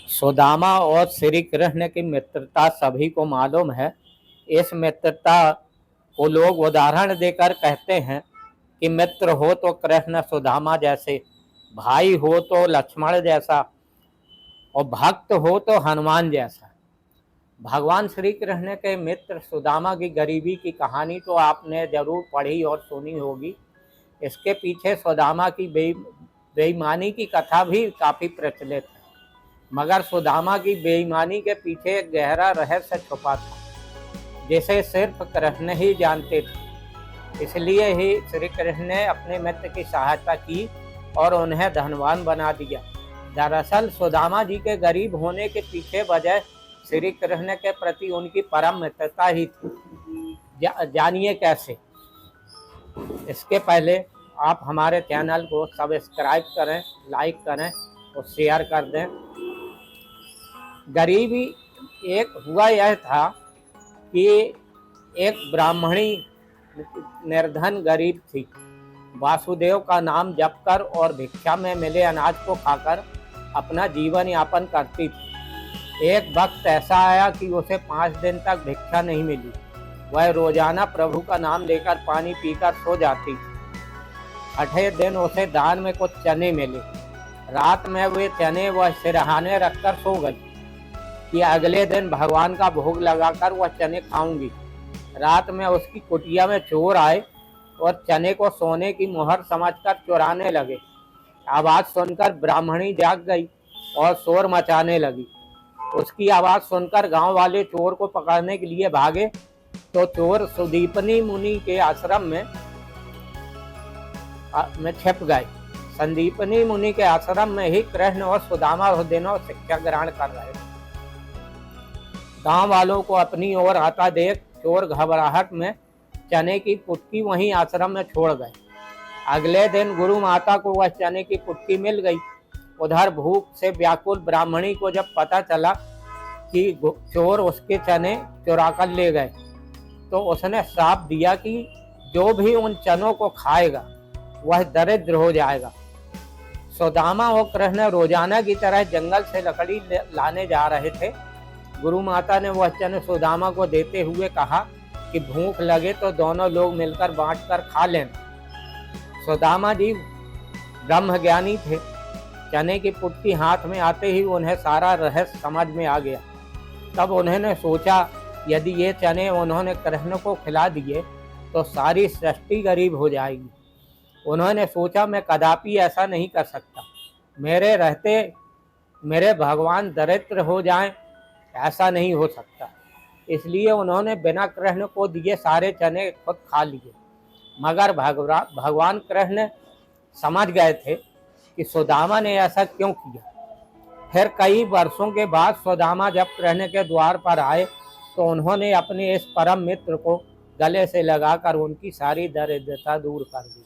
सुदामा और श्री कृष्ण की मित्रता सभी को मालूम है। इस मित्रता को लोग उदाहरण देकर कहते हैं कि मित्र हो तो कृष्ण सुदामा जैसे, भाई हो तो लक्ष्मण जैसा, और भक्त हो तो हनुमान जैसा। भगवान श्री कृष्ण के मित्र सुदामा की गरीबी की कहानी तो आपने जरूर पढ़ी और सुनी होगी। इसके पीछे सुदामा की बेईमानी की कथा भी काफ़ी प्रचलित है, मगर सुदामा की बेईमानी के पीछे एक गहरा रहस्य छुपा था जिसे सिर्फ कृष्ण ही जानते थे। इसलिए ही श्री कृष्ण ने अपने मित्र की सहायता की और उन्हें धनवान बना दिया। दरअसल सुदामा जी के गरीब होने के पीछे वजह श्री कृष्ण के प्रति उनकी परम मित्रता ही थी। जानिए कैसे। इसके पहले आप हमारे चैनल को सब्सक्राइब करें, लाइक करें और शेयर कर दें। गरीबी एक हुआ यह था कि एक ब्राह्मणी निर्धन गरीब थी। वासुदेव का नाम जप कर और भिक्षा में मिले अनाज को खाकर अपना जीवन यापन करती थी। एक वक्त ऐसा आया कि उसे 5 दिन तक भिक्षा नहीं मिली। वह रोजाना प्रभु का नाम लेकर पानी पीकर सो जाती थी। 6ठे दिन उसे दान में कुछ चने मिले। रात में वे चने वह सिरहाने रखकर सो गई कि अगले दिन भगवान का भोग लगाकर वह चने खाऊंगी। रात में उसकी कुटिया में चोर आए और चने को सोने की मुहर समझकर चुराने लगे। आवाज़ सुनकर ब्राह्मणी जाग गई और शोर मचाने लगी। उसकी आवाज़ सुनकर गांव वाले चोर को पकड़ने के लिए भागे तो चोर सुदीपनी मुनि के आश्रम में छिप गए। संदीपनी मुनि के आश्रम में ही कृष्ण और सुदामा उस दिनों शिक्षा ग्रहण कर रहे थे। गांव वालों को अपनी ओर आता देख चोर घबराहट में चने की पुटकी वहीं आश्रम में छोड़ गए। अगले दिन गुरु माता को वह चने की पुटकी मिल गई। उधर भूख से व्याकुल ब्राह्मणी को जब पता चला कि चोर उसके चने चुरा कर ले गए तो उसने श्राप दिया कि जो भी उन चनों को खाएगा वह दरिद्र हो जाएगा। सुदामा और कृष्ण रोजाना की तरह जंगल से लकड़ी लाने जा रहे थे। गुरु माता ने वह चने सुदामा को देते हुए कहा कि भूख लगे तो दोनों लोग मिलकर बांटकर खा लेना। सुदामा जी ब्रह्मज्ञानी थे। चने की पुटकी हाथ में आते ही उन्हें सारा रहस्य समझ में आ गया। तब उन्होंने सोचा यदि ये चने उन्होंने कृष्ण को खिला दिए तो सारी सृष्टि गरीब हो जाएगी। उन्होंने सोचा मैं कदापि ऐसा नहीं कर सकता। मेरे रहते मेरे भगवान दरिद्र हो जाएं, ऐसा नहीं हो सकता। इसलिए उन्होंने बिना कृष्ण को दिए सारे चने खुद खा लिए। मगर भगवान कृष्ण समझ गए थे कि सुदामा ने ऐसा क्यों किया। फिर कई वर्षों के बाद सुदामा जब कृष्ण के द्वार पर आए तो उन्होंने अपने इस परम मित्र को गले से लगाकर उनकी सारी दरिद्रता दूर कर दी।